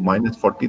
-40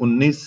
19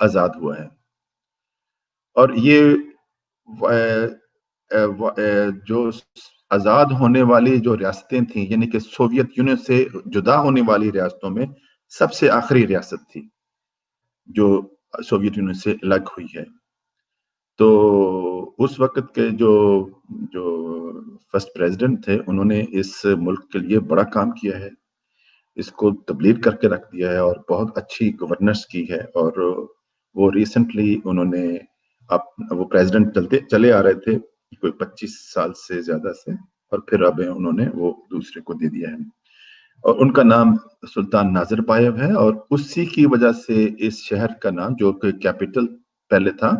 آزاد ہوا ہے. اور یہ جو آزاد ہونے والی جو ریاستیں تھیں، یعنی کہ سوویت یونین سے جدا ہونے والی ریاستوں میں سب سے آخری ریاست تھی جو سوویت یونین سے الگ ہوئی ہے. تو اس وقت کے جو فرسٹ پریزیڈنٹ تھے، انہوں نے اس ملک کے لیے بڑا کام کیا ہے، اس کو تبدیل کر کے رکھ دیا ہے اور بہت اچھی گورننس کی ہے. اور وہ ریسنٹلی انہوں نے وہ پریزیڈنٹ چلے آ رہے تھے کوئی 25 سال سے زیادہ سے، اور پھر اب انہوں نے وہ دوسرے کو دے دیا ہے. اور ان کا نام سلطان ناظر بایو ہے، اور اسی کی وجہ سے اس شہر کا نام، جو کہ کیپٹل پہلے تھا،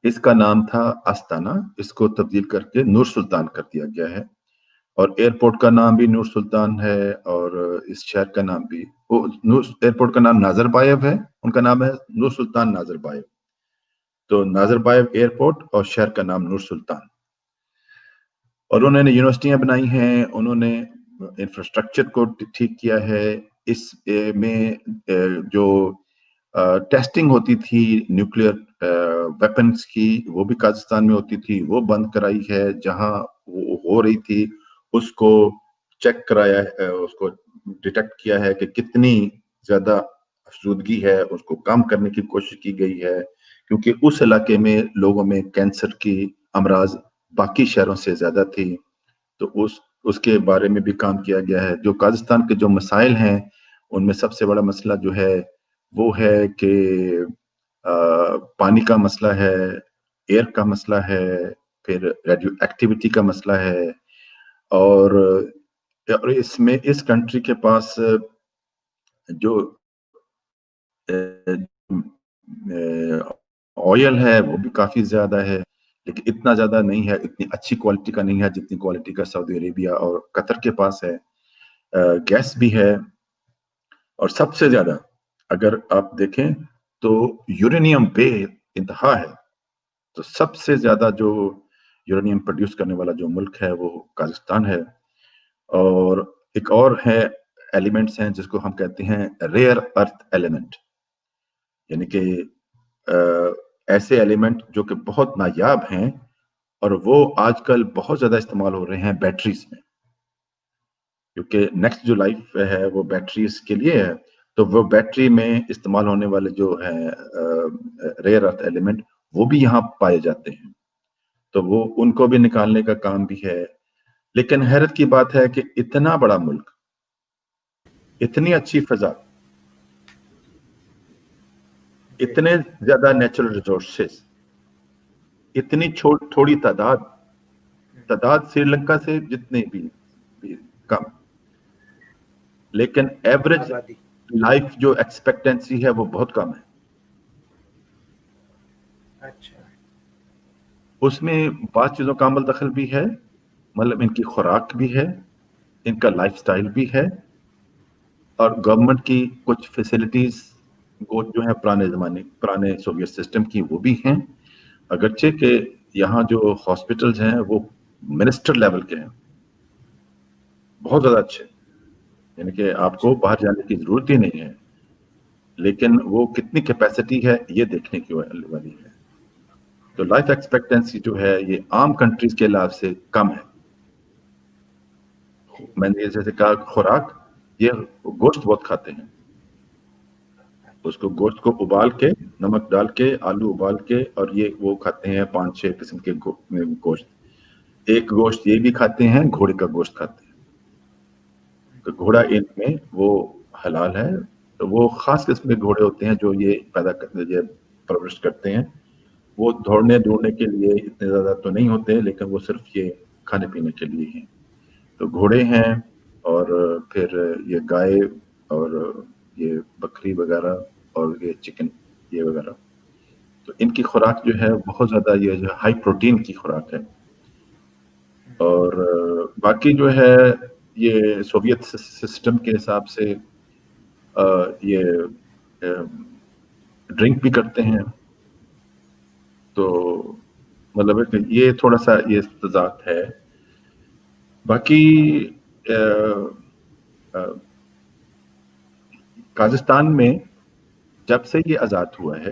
اس کا نام تھا آستانہ، اس کو تبدیل کر کے نور سلطان کر دیا گیا ہے. اور ایئرپورٹ کا نام بھی نور سلطان ہے، اور اس شہر کا نام بھی ایئرپورٹ کا نام ناظر بایو ہے، ان کا نام ہے نور سلطان ناظر بایو. تو ناظر بایو ایئرپورٹ اور شہر کا نام نور سلطان. اور انہوں نے یونیورسٹیاں بنائی ہیں، انہوں نے انفراسٹرکچر کو ٹھیک کیا ہے. اس میں جو ٹیسٹنگ ہوتی تھی نیوکلیئر ویپنز کی، وہ بھی قازقستان میں ہوتی تھی، وہ بند کرائی ہے. جہاں وہ ہو رہی تھی اس کو چیک کرایا ہے، اس کو ڈیٹیکٹ کیا ہے کہ کتنی زیادہ افزودگی ہے، اس کو کم کرنے کی کوشش کی گئی ہے، کیونکہ اس علاقے میں لوگوں میں کینسر کی امراض باقی شہروں سے زیادہ تھی. تو اس کے بارے میں بھی کام کیا گیا ہے. جو قازقستان کے جو مسائل ہیں، ان میں سب سے بڑا مسئلہ جو ہے وہ ہے کہ پانی کا مسئلہ ہے، ایئر کا مسئلہ ہے، پھر ریڈیو ایکٹیویٹی کا مسئلہ ہے. اور اس میں اس کنٹری کے پاس جو آئل ہے وہ بھی کافی زیادہ ہے، لیکن اتنا زیادہ نہیں ہے، اتنی اچھی کوالٹی کا نہیں ہے جتنی کوالٹی کا سعودی عربیہ اور قطر کے پاس ہے. گیس بھی ہے، اور سب سے زیادہ اگر آپ دیکھیں تو یورینیم بے انتہا ہے. تو سب سے زیادہ جو یورینیم پروڈیوس کرنے والا جو ملک ہے وہ قازقستان ہے. اور ایک اور ہے ایلیمنٹس ہیں جس کو ہم کہتے ہیں ریئر ارتھ ایلیمنٹ، یعنی کہ ایسے ایلیمنٹ جو کہ بہت نایاب ہیں، اور وہ آج کل بہت زیادہ استعمال ہو رہے ہیں بیٹریز میں، کیونکہ نیکسٹ جو لائف ہے وہ بیٹریز کے لیے ہے. تو وہ بیٹری میں استعمال ہونے والے جو ہیں ریئر ارتھ ایلیمنٹ، وہ بھی یہاں پائے جاتے ہیں. تو وہ ان کو بھی نکالنے کا کام بھی ہے. لیکن حیرت کی بات ہے کہ اتنا بڑا ملک، اتنی اچھی فضا، اتنے زیادہ نیچرل ریسورسز، اتنی تھوڑی تعداد سری لنکا سے جتنے بھی کم، لیکن ایوریج لائف جو ایکسپیکٹنسی ہے وہ بہت کم ہے. اچھا. اس میں بعض چیزوں کا عمل دخل بھی ہے، مطلب ان کی خوراک بھی ہے، ان کا لائف سٹائل بھی ہے، اور گورنمنٹ کی کچھ فیسلٹیز وہ جو ہیں پرانے سوویت سسٹم کی وہ بھی ہیں. اگرچہ کہ یہاں جو ہاسپٹلز ہیں وہ منسٹر لیول کے ہیں، بہت زیادہ اچھے، یعنی کہ آپ کو باہر جانے کی ضرورت ہی نہیں ہے. لیکن وہ کتنی کیپیسٹی ہے یہ دیکھنے کی والی ہے. تو لائف ایکسپیکٹنسی جو ہے یہ عام کنٹریز کے لحاظ سے کم ہے. میں نے جیسے کہا خوراک، یہ گوشت بہت کھاتے ہیں. اس کو گوشت کو ابال کے، نمک ڈال کے، آلو ابال کے، اور یہ وہ کھاتے ہیں 5-6 قسم کے گوشت. ایک گوشت یہ بھی کھاتے ہیں، گھوڑے کا گوشت کھاتے ہیں. تو گھوڑا ان میں وہ حلال ہے. تو وہ خاص قسم کے گھوڑے ہوتے ہیں جو یہ پیدا کرتے، یہ پرورش کرتے ہیں. وہ دوڑنے کے لیے اتنے زیادہ تو نہیں ہوتے، لیکن وہ صرف یہ کھانے پینے کے لیے ہیں. تو گھوڑے ہیں، اور پھر یہ گائے، اور یہ بکری وغیرہ، اور یہ چکن، یہ وغیرہ. تو ان کی خوراک جو ہے بہت زیادہ یہ جو ہائی پروٹین کی خوراک ہے. اور باقی جو ہے یہ سوویت سسٹم کے حساب سے یہ ڈرنک بھی کرتے ہیں. تو مطلب یہ تھوڑا سا یہ تضاد ہے. باقی قازقستان میں جب سے یہ آزاد ہوا ہے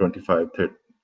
25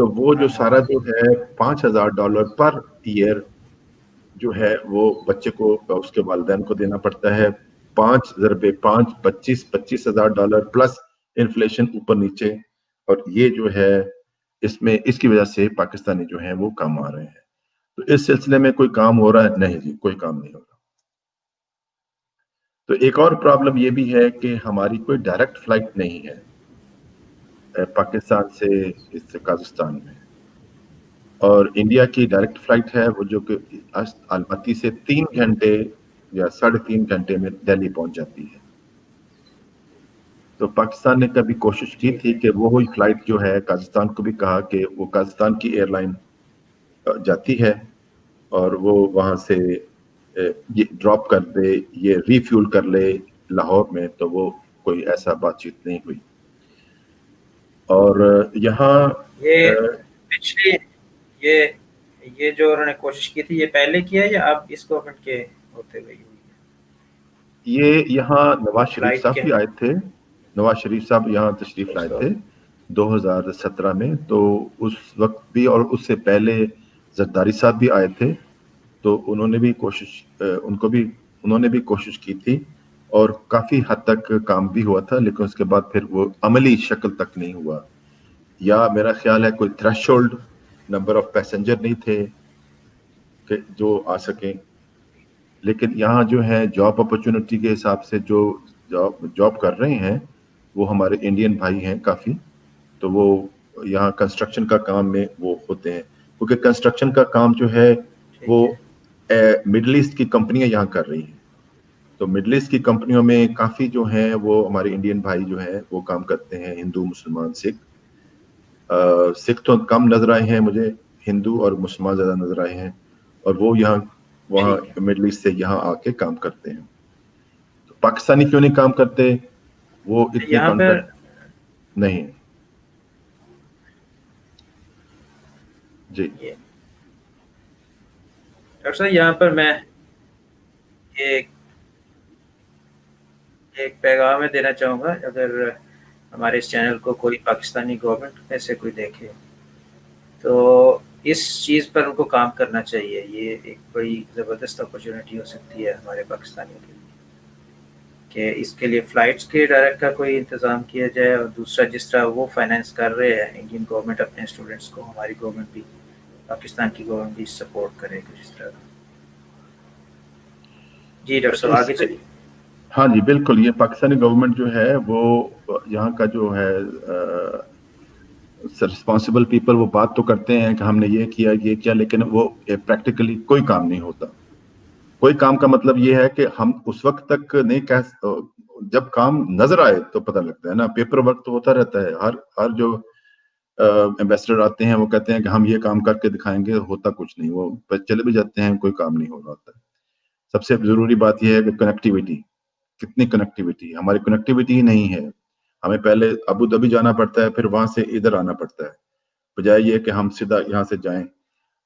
تو وہ جو سارا جو ہے $5,000 پر ایئر جو ہے وہ بچے کو اس کے والدین کو دینا پڑتا ہے. 5 × 5 $25,000 پلس انفلیشن اوپر نیچے. اور یہ جو ہے اس کی وجہ سے پاکستانی جو ہیں وہ کم آ رہے ہیں. تو اس سلسلے میں کوئی کام ہو رہا ہے؟ نہیں جی، کوئی کام نہیں ہو رہا. تو ایک اور پرابلم یہ بھی ہے کہ ہماری کوئی ڈائریکٹ فلائٹ نہیں ہے پاکستان سے اس قازقستان میں. اور انڈیا کی ڈائریکٹ فلائٹ ہے وہ جو کہ الماتی سے 3 گھنٹے یا 3.5 گھنٹے میں دہلی پہنچ جاتی ہے. تو پاکستان نے کبھی کوشش کی تھی کہ وہی فلائٹ جو ہے قازقستان کو بھی کہا کہ وہ قازقستان کی ایئر لائن جاتی ہے اور وہ وہاں سے یہ ڈراپ کر دے، یہ ری فیول کر لے لاہور میں. تو وہ کوئی ایسا بات چیت نہیں ہوئی. اور یہاں یہ پچھلی یہ جو انہوں نے کوشش کی تھی، یہ پہلے کیا یا اب اس گورنمنٹ کے ہوتے ہوئے ہوئی؟ یہ یہاں نواز شریف صاحب بھی آئے تھے. نواز شریف صاحب یہاں تشریف لائے تھے 2017 میں. تو اس وقت بھی اور اس سے پہلے زرداری صاحب بھی آئے تھے. تو انہوں نے بھی کوشش کی تھی اور کافی حد تک کام بھی ہوا تھا، لیکن اس کے بعد پھر وہ عملی شکل تک نہیں ہوا. یا میرا خیال ہے کوئی تھریشولڈ نمبر آف پیسنجر نہیں تھے کہ جو آ سکیں. لیکن یہاں جو ہے جاب اپرچونٹی کے حساب سے جو جاب کر رہے ہیں وہ ہمارے انڈین بھائی ہیں کافی. تو وہ یہاں کنسٹرکشن کا کام میں وہ ہوتے ہیں، کیونکہ کنسٹرکشن کا کام جو ہے وہ مڈل ایسٹ کی کمپنیاں یہاں کر رہی ہیں. تو مڈل ایسٹ کی کمپنیوں میں کافی جو ہیں وہ ہمارے انڈین بھائی جو ہیں وہ کام کرتے ہیں، ہندو مسلمان سکھ. سکھ تو کم نظر آئے ہیں مجھے، ہندو اور مسلمان زیادہ نظر آئے ہیں. اور وہ وہاں مڈل ایسٹ سے یہاں آ کے کام کرتے ہیں. تو پاکستانی کیوں نہیں کام کرتے؟ وہ اتنے کانٹریکٹ نہیں. جی ڈاکٹر صاحب، یہاں پر میں ایک پیغام دینا چاہوں گا. اگر ہمارے اس چینل کو کوئی پاکستانی گورنمنٹ میں سے کوئی دیکھے تو اس چیز پر ان کو کام کرنا چاہیے. یہ ایک بڑی زبردست اپرچونٹی ہو سکتی ہے ہمارے پاکستانیوں کے لیے کہ اس کے لیے فلائٹس کے ڈائریکٹ کا کوئی انتظام کیا جائے. اور دوسرا، جس طرح وہ فائنینس کر رہے ہیں انڈین گورنمنٹ اپنے اسٹوڈنٹس کو، ہماری گورنمنٹ بھی، پاکستان کی گورنمنٹ بھی سپورٹ کرے کچھ اس طرح. جی ڈاکٹر صاحب آگے چلیے. ہاں جی بالکل. یہ پاکستانی گورنمنٹ جو ہے وہ یہاں کا جو ہے رسپانسبل پیپل وہ بات تو کرتے ہیں کہ ہم نے یہ کیا، لیکن وہ پریکٹیکلی کوئی کام نہیں ہوتا. کوئی کام کا مطلب یہ ہے کہ ہم اس وقت تک نہیں جب کام نظر آئے تو پتہ لگتا ہے نا. پیپر ورک تو ہوتا رہتا ہے. ہر جو ایمبیسڈر آتے ہیں وہ کہتے ہیں کہ ہم یہ کام کر کے دکھائیں گے، ہوتا کچھ نہیں. وہ چلے بھی جاتے ہیں، کوئی کام نہیں ہو رہا ہوتا. سب سے ضروری بات یہ ہے کہ کنیکٹیوٹی. کتنی کنیکٹیوٹی؟ ہماری کنیکٹیوٹی ہی نہیں ہے. ہمیں پہلے ابو دھابی جانا پڑتا ہے، پھر وہاں سے ادھر آنا پڑتا ہے، بجائے یہ کہ ہم سیدھا یہاں سے جائیں.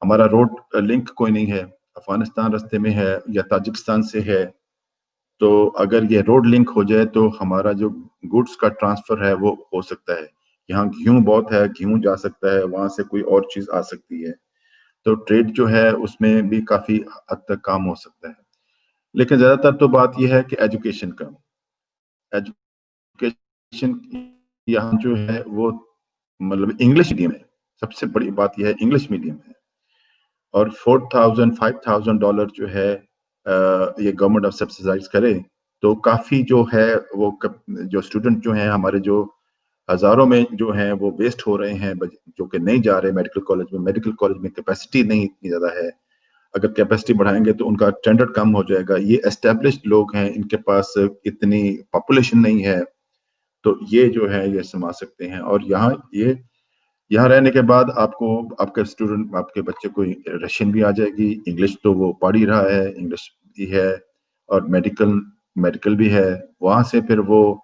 ہمارا روڈ لنک کوئی نہیں ہے. افغانستان رستے میں ہے یا تاجکستان سے ہے. تو اگر یہ روڈ لنک ہو جائے تو ہمارا جو گوڈز کا ٹرانسفر ہے وہ ہو سکتا ہے. یہاں گیہوں بہت ہے، گیہوں جا سکتا ہے، وہاں سے کوئی اور چیز آ سکتی ہے. تو ٹریڈ جو ہے اس میں بھی کافی حد تک کام ہو سکتا ہے. لیکن زیادہ تر تو بات یہ ہے کہ ایجوکیشن کا. ایجوکیشن یہاں جو ہے وہ مطلب انگلش میڈیم ہے. سب سے بڑی بات یہ ہے انگلش میڈیم ہے. اور $4,000-5,000 جو ہے یہ گورنمنٹ اب سبسیڈائز کرے تو کافی جو ہے وہ جو اسٹوڈنٹ جو ہیں ہمارے، جو ہزاروں میں جو ہیں وہ ویسٹ ہو رہے ہیں، جو کہ نہیں جا رہے میڈیکل کالج میں. میڈیکل کالج میں کیپیسٹی نہیں اتنی زیادہ ہے. اگر کیپیسٹی بڑھائیں گے تو ان کا اسٹینڈرڈ کم ہو جائے گا. یہ اسٹیبلشڈ لوگ ہیں، ان کے پاس اتنی پاپولیشن نہیں ہے، تو یہ جو ہے یہ سما سکتے ہیں. اور یہاں رہنے کے بعد آپ کے اسٹوڈنٹ، آپ کے بچے کو رشین بھی آ جائے گی. انگلش تو وہ پڑھ ہی رہا ہے، انگلش بھی ہے، اور میڈیکل بھی ہے. وہاں سے پھر وہ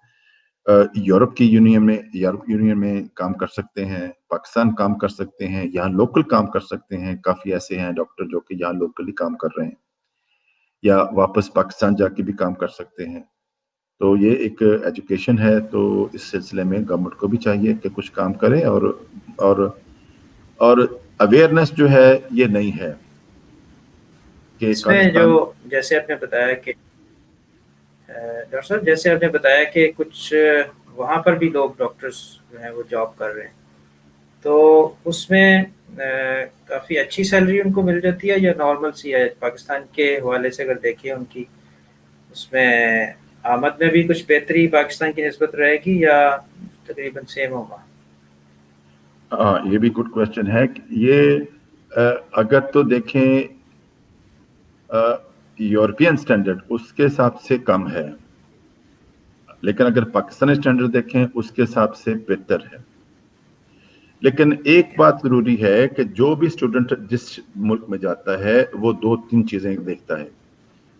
یورپ یونین میں کام کر سکتے ہیں، پاکستان کام کر سکتے ہیں، یہاں لوکل کام کر سکتے ہیں. کافی ایسے ہیں ڈاکٹر جو کہ یہاں لوکلی کام کر رہے ہیں، یا واپس پاکستان جا کے بھی کام کر سکتے ہیں. تو یہ ایک ایجوکیشن ہے. تو اس سلسلے میں گورنمنٹ کو بھی چاہیے کہ کچھ کام کرے اور اور اویئرنیس جو ہے یہ نہیں ہے کہ اس میں جو پاکستان جیسے آپ نے بتایا کہ ڈاکٹر صاحب جیسے آپ نے بتایا کہ کچھ وہاں پر بھی لوگ ڈاکٹرز جو ہیں وہ جاب کر رہے ہیں، تو اس میں کافی اچھی سیلری ان کو مل جاتی ہے یا نارمل سی ہے؟ پاکستان کے حوالے سے اگر دیکھیں ان کی اس میں آمد میں بھی کچھ بہتری پاکستان کی نسبت رہے گی یا تقریباً سیم ہوگا؟ ہاں یہ بھی گڈ کوشچن ہے کہ یہ اگر تو دیکھیں یورپین سٹینڈرڈ اس کے حساب سے کم ہے، لیکن اگر پاکستانی سٹینڈرڈ دیکھیں اس کے حساب سے بہتر ہے۔ لیکن ایک ٹھیک ہے، بات ضروری ہے کہ جو بھی اسٹوڈنٹ جس ملک میں جاتا ہے وہ 2-3 چیزیں دیکھتا ہے۔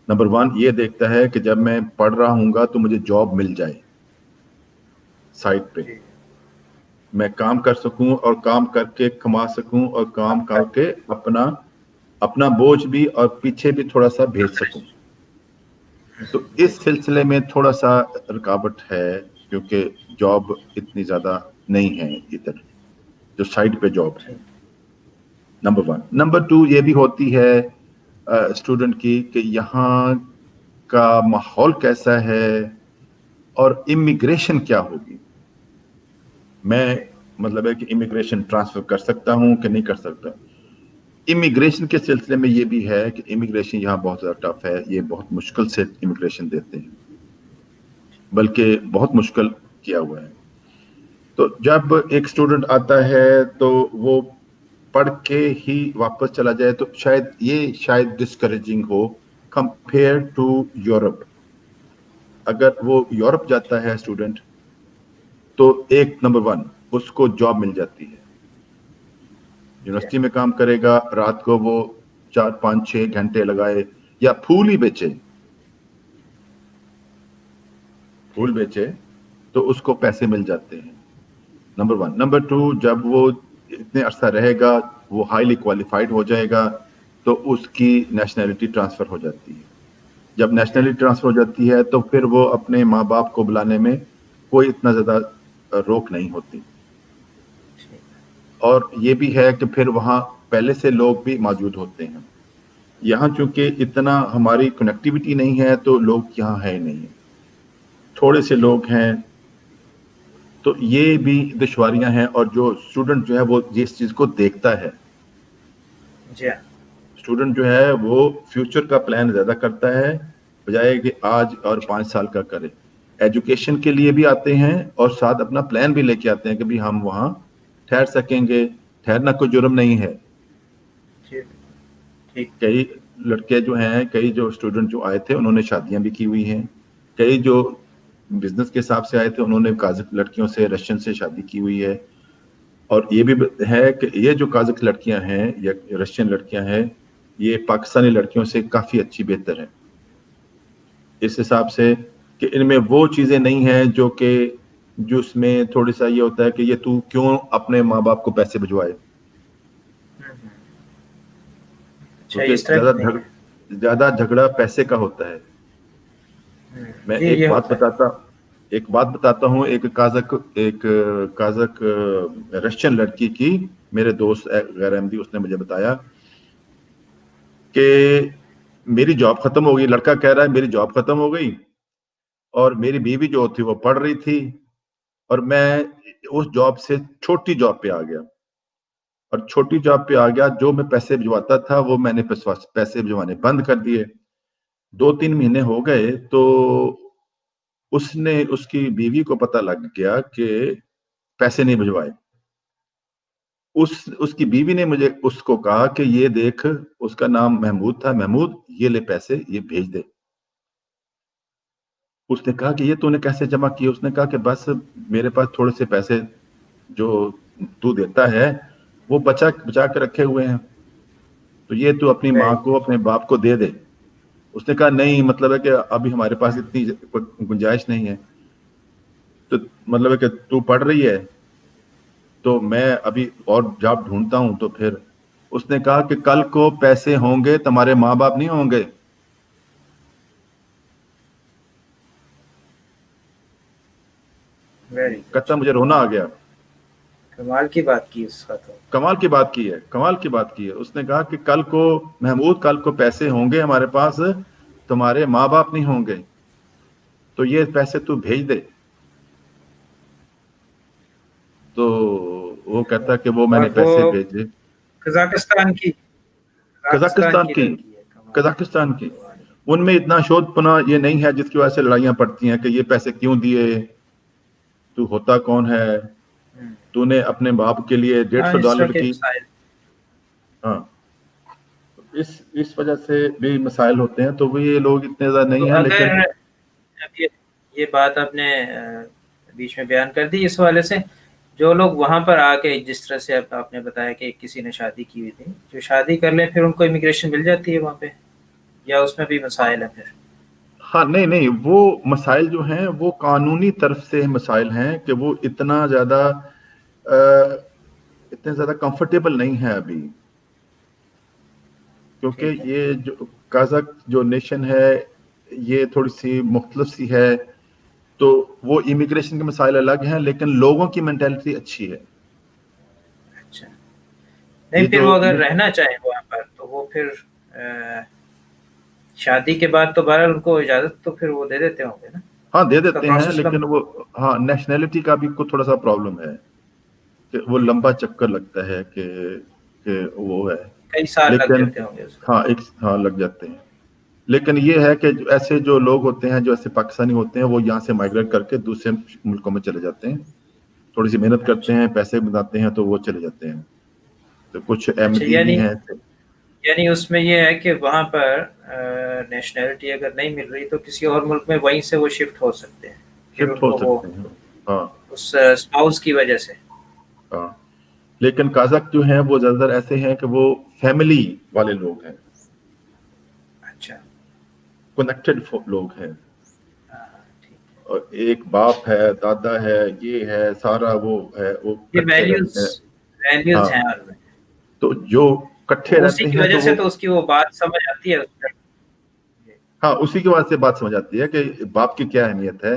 نمبر 1 یہ دیکھتا ہے کہ جب میں پڑھ رہا ہوں گا تو مجھے جاب مل جائے سائٹ پہ، جی میں کام کر سکوں اور کام کر کے کما سکوں اور کام کر کے اپنا بوجھ بھی اور پیچھے بھی تھوڑا سا بھیج سکوں۔ تو جی اس سلسلے میں تھوڑا سا رکاوٹ ہے کیونکہ جاب اتنی زیادہ نہیں ہے ادھر جو سائٹ پہ جاب ہے۔ ٹھیک نمبر 1 نمبر 2 یہ بھی ہوتی ہے اسٹوڈنٹ کی کہ یہاں کا ماحول کیسا ہے اور امیگریشن کیا ہوگی، میں ٹھیک مطلب ہے کہ امیگریشن ٹرانسفر کر سکتا ہوں کہ نہیں کر سکتا۔ امیگریشن کے سلسلے میں یہ بھی ہے کہ امیگریشن یہاں بہت زیادہ ٹف ہے، یہ بہت مشکل سے امیگریشن دیتے ہیں، بلکہ بہت مشکل کیا ہوا ہے۔ تو جب ایک اسٹوڈنٹ آتا ہے تو وہ پڑھ کے ہی واپس چلا جائے تو شاید ڈسکریجنگ ہو کمپیئر ٹو یورپ۔ اگر وہ یورپ جاتا ہے اسٹوڈنٹ تو نمبر 1 اس کو جاب مل جاتی ہے، جی یونیورسٹی میں کام کرے گا، رات کو وہ 4-5-6 گھنٹے لگائے یا پھول ہی ٹھیک ہے بیچے تو اس کو پیسے مل جاتے ہیں، نمبر 1۔ نمبر 2 جب وہ اتنے عرصہ رہے گا وہ ہائیلی کوالیفائڈ ہو جائے گا تو اس کی نیشنلٹی ٹرانسفر ہو جاتی ہے۔ جب جی نیشنلٹی ٹرانسفر ہو جاتی ہے تو پھر وہ اپنے ماں باپ کو بلانے میں کوئی اتنا زیادہ روک نہیں ہوتی، ٹھیک اور یہ بھی ہے کہ پھر وہاں پہلے سے لوگ بھی موجود ہوتے ہیں۔ یہاں چونکہ اتنا ہماری کنیکٹیوٹی نہیں ہے تو لوگ یہاں ہے نہیں، تھوڑے سے ٹھیک لوگ ہیں، تو یہ بھی دشواریاں ہیں۔ اور جو اسٹوڈنٹ جو ہے وہ جس چیز کو دیکھتا ہے، جی ہاں اسٹوڈنٹ جو ہے وہ فیوچر کا پلان زیادہ کرتا ہے بجائے کہ آج اور 5 سال کا کرے۔ ایجوکیشن کے لیے بھی آتے ہیں اور ساتھ اپنا پلان بھی لے کے آتے ہیں کہ بھی ہم وہاں ٹھہر سکیں گے، ٹھہرنا کوئی جرم نہیں ہے۔ ٹھیک ٹھیک کئی لڑکے جو ہیں، کئی جو اسٹوڈنٹ جو آئے تھے انہوں نے شادیاں بھی کی ہوئی ہیں، کئی جو بزنس کے حساب سے آئے تھے انہوں نے کازک لڑکیوں سے، رشین سے شادی کی ہوئی ہے۔ اور یہ بھی ہے کہ یہ جو کازک لڑکیاں ہیں یا رشین لڑکیاں ہیں یہ پاکستانی لڑکیوں سے کافی اچھی بہتر ہے، اس حساب سے کہ ان میں وہ چیزیں نہیں ہیں جو اس میں تھوڑی سا یہ ہوتا ہے کہ یہ تو کیوں اپنے ماں باپ کو پیسے بھجوائے، اچھا کیونکہ اس طرح کی نہیں ہے۔ زیادہ جھگڑا پیسے کا ہوتا ہے۔ میں جی یہ ہوتا ہے۔ ایک بات بتاتا ہوں، ایک کازک رشین لڑکی کی میرے دوست غیر احمدی اس نے مجھے بتایا کہ میری جاب ختم ہو گئی، لڑکا کہہ رہا ہے میری جاب ختم ہو گئی اور میری بیوی جو تھی وہ پڑھ رہی تھی اور میں اس جاب سے چھوٹی جاب پہ آ گیا، اور چھوٹی جاب پہ آ گیا، جو میں پیسے بھجواتا تھا وہ میں نے پیسے بھجوانے بند کر دیے۔ 2-3 مہینے ہو گئے تو اس کی بیوی کو پتہ لگ گیا کہ پیسے نہیں بھجوائے۔ اس کی بیوی نے مجھے اس کو کہا کہ یہ دیکھ، اس کا نام محمود تھا، محمود یہ لے پیسے، یہ بھیج دے۔ اس نے کہا کہ یہ تو نے کیسے جمع کیے؟ اس نے کہا کہ بس میرے پاس تھوڑے سے پیسے جو تو دیتا ہے وہ بچا کے رکھے ہوئے ہیں، تو یہ تو اپنی ماں کو اپنے باپ کو دے دے۔ اس نے کہا نہیں، مطلب ہے کہ ابھی ہمارے پاس اتنی گنجائش نہیں ہے، تو مطلب ہے کہ تو پڑھ رہی ہے تو میں ابھی اور جاب ڈھونڈتا ہوں، تو پھر اس نے کہا کہ کل کو پیسے ہوں گے تمہارے ماں باپ نہیں ہوں گے۔ ویری کہتا گڈ۔ مجھے رونا آ گیا کمال کی بات کی اس کا تو. کمال کی بات کی ہے، کمال کی بات کی ہے. اس نے کہا کہ کل کو محمود، کل کو پیسے ہوں گے ہمارے پاس، تمہارے ماں باپ نہیں ہوں گے، تو یہ پیسے تو بھیج دے. تو وہ کہتا کہ وہ میں اور نے وہ پیسے بھیجے. قزاقستان کی قزاقستان کی، لڑکی ہے. کمال. قزاقستان کی. ان میں اتنا شودھ پنا یہ نہیں ہے جس کی وجہ سے لڑائیاں پڑتی ہیں کہ یہ پیسے کیوں دیے، تو ہوتا کون ہے، تو نے اپنے باپ کے لیے ہاں، اس طرح $150 کے کی. مسائل. ہاں، اس وجہ سے بھی مسائل ہوتے ہیں. تو وہ یہ لوگ اتنے زیادہ تو نہیں ہیں، اگر لیکن اب یہ بات آپ نے بیچ میں بیان کر دی اس حوالے سے، جو لوگ وہاں پر آ کے جس طرح سے اب آپ نے بتایا کہ کسی نے شادی کی ہوئی تھی، جو شادی کر لیں پھر ان کو امیگریشن مل جاتی ہے وہاں پہ، یا اس میں بھی مسائل ہیں پھر؟ ہاں، نہیں، وہ مسائل جو ہیں وہ قانونی طرف سے مسائل ہیں کہ وہ اتنا زیادہ اتنے زیادہ کمفرٹیبل نہیں ہے ابھی، کیونکہ ٹھیک ہے. یہ جو قازق جو نیشن ہے یہ تھوڑی سی مختلف سی ہے. تو وہ امیگریشن کے مسائل الگ ہیں، لیکن لوگوں کی مینٹیلٹی اچھی ہے. اچھا. نہیں، یہ پھر جو وہ اگر رہنا چاہیں وہاں پر تو وہ پھر شادی کے بعد تو بہرحال ان کو اجازت تو پھر وہ دے دیتے ہوں گے نا؟ ہاں دے اس کا دیتے ہیں، پروسیس لیکن لمبا. وہ ہاں نیشنلٹی کا بھی کوئی تھوڑا سا پرابلم ہے کہ وہ لمبا چکر لگتا ہے کہ وہ ہے. کئی سال لگ لیکن جاتے ہوں گے اس کو. ہاں لگ جاتے ہیں. لیکن یہ ہے کہ ایسے جو لوگ ہوتے ہیں، جو ایسے پاکستانی ہوتے ہیں، وہ یہاں سے مائگریٹ کر کے دوسرے ملکوں میں چلے جاتے ہیں، تھوڑی سی محنت کرتے اچھا. ہیں، پیسے بناتے ہیں، تو وہ چلے جاتے ہیں. تو کچھ اچھا، احمدی بھی ہیں. یعنی اس میں یہ ہے کہ وہاں پر نیشنلٹی اگر نہیں مل رہی تو کسی اور ملک میں وہیں سے وہ شفٹ ہو سکتے ہیں پھر شفٹ ان ہو کو وہ سکتے ہیں. ہاں اس اسپاؤس کی وجہ سے. ہاں. لیکن قازق جو ہیں وہ زیادہ تر ایسے ہیں کہ وہ فیملی والے لوگ ہیں، اچھا. کنیکٹڈ لوگ ہیں. ہاں، ٹھیک ہے. اور ایک باپ ہے، دادا ہے، یہ ہے، سارا وہ ہے، وہ یہ کٹھے ویلیوز رہتے ہیں. ہاں، ویلیوز ہیں اور تو جو کٹھے تو اسی رہتے کی ہیں وجہ تو سے وہ تو اس کی وہ بات سمجھ آتی ہے اس پر. جی. ہاں اسی کے بعد سے بات سمجھ آتی ہے کہ باپ کی کیا اہمیت ہے،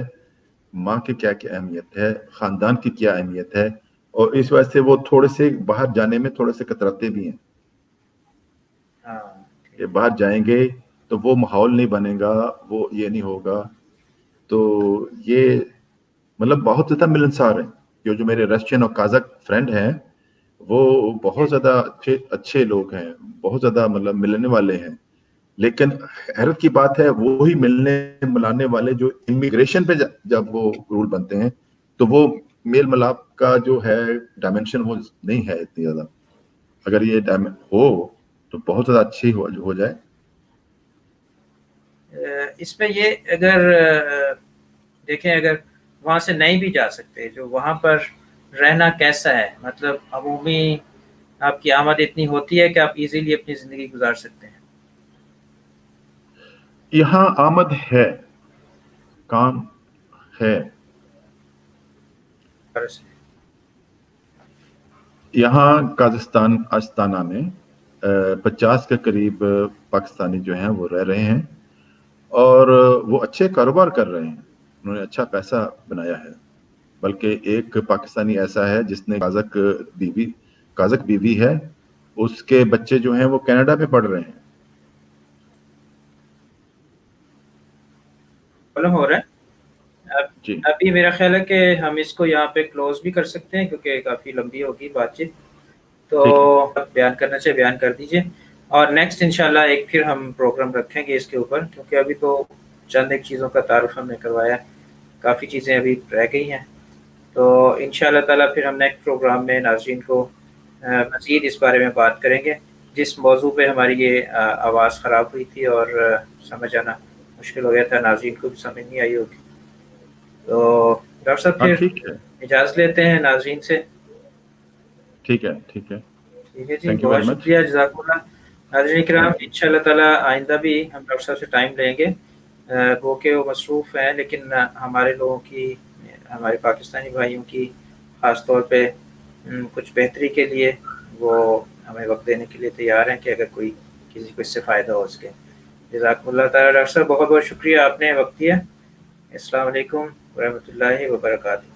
ماں کی کیا اہمیت ہے، خاندان کی کیا اہمیت ہے. اور اس وجہ سے وہ تھوڑے سے باہر جانے میں تھوڑے سے کتراتے بھی ہیں ہاں، کہ ٹھیک ہے. باہر جائیں گے تو وہ ماحول نہیں بنے گا، وہ یہ نہیں ہوگا. تو یہ مطلب بہت زیادہ ملنسار ہیں. جو میرے رشین اور قازق فرینڈ ہیں وہ جی بہت جی. زیادہ اچھے لوگ ہیں، بہت زیادہ مطلب ملنے والے ہیں. لیکن حیرت کی بات ہے وہی ملنے ملانے والے جو امیگریشن پہ جب وہ رول بنتے ہیں تو وہ میل ملاپ کا جو ہے ڈائمنشن وہ نہیں ہے اتنی زیادہ. اگر یہ ہو تو بہت زیادہ اچھی ہو جائے. اس میں یہ اگر دیکھیں، اگر وہاں سے نہیں بھی جا سکتے، جو وہاں پر رہنا کیسا ہے، مطلب عمومی آپ کی آمد اتنی ہوتی ہے کہ آپ ایزیلی اپنی زندگی گزار سکتے ہیں؟ یہاں آمد ہے، کام ہے. یہاں قازقستان آستانہ میں 50 کے قریب پاکستانی جو ہیں وہ رہ رہے ہیں، اور وہ اچھے کاروبار کر رہے ہیں، انہوں نے اچھا پیسہ بنایا ہے. بلکہ ایک پاکستانی ایسا ہے جس نے قازق بیوی ہے، اس کے بچے جو ہیں وہ کینیڈا میں پڑھ رہے ہیں. معلوم ہو رہا ہے جی ابھی میرا خیال ہے کہ ہم اس کو یہاں پہ کلوز بھی کر سکتے ہیں کیونکہ کافی لمبی ہوگی بات چیت. تو ٹھیک ہے. بیان کرنا چاہیے بیان کر دیجئے، اور نیکسٹ انشاءاللہ ایک پھر ہم پروگرام رکھیں گے اس کے اوپر، کیونکہ ابھی تو چند ایک چیزوں کا تعارف ہم نے کروایا، کافی چیزیں ابھی رہ گئی ہیں. تو انشاءاللہ تعالیٰ پھر ہم نیکسٹ پروگرام میں ناظرین کو مزید اس بارے میں بات کریں گے، جس موضوع پہ ہماری یہ آواز خراب ہوئی تھی اور سمجھ آنا مشکل ہو گیا تھا، ناظرین کو بھی سمجھ نہیں آئی ہوگی. تو ڈاکٹر صاحب ہاں پھر ٹھیک ہے. اجازت لیتے ہیں ناظرین سے. ٹھیک ہے. ٹھیک ہے. ٹھیک ہے جی، تھینک یو ویری بہت مچ. شکریہ، جزاک اللہ. ناظرین کرام، تھینک یو. انشاءاللہ تعالیٰ آئندہ بھی ہم ڈاکٹر صاحب سے ٹائم لیں گے. وہ کہ وہ مصروف ہیں، لیکن ہمارے لوگوں کی، ہمارے پاکستانی بھائیوں کی خاص طور پہ کچھ بہتری کے لیے وہ ہمیں وقت دینے کے لیے تیار ہیں کہ اگر کوئی کسی کو اس سے فائدہ ہو سکے. جزاک اللہ تعالیٰ. ڈاکٹر صاحب بہت بہت شکریہ، آپ نے وقت دیا. السلام علیکم ورحمۃ اللہ وبرکاتہ.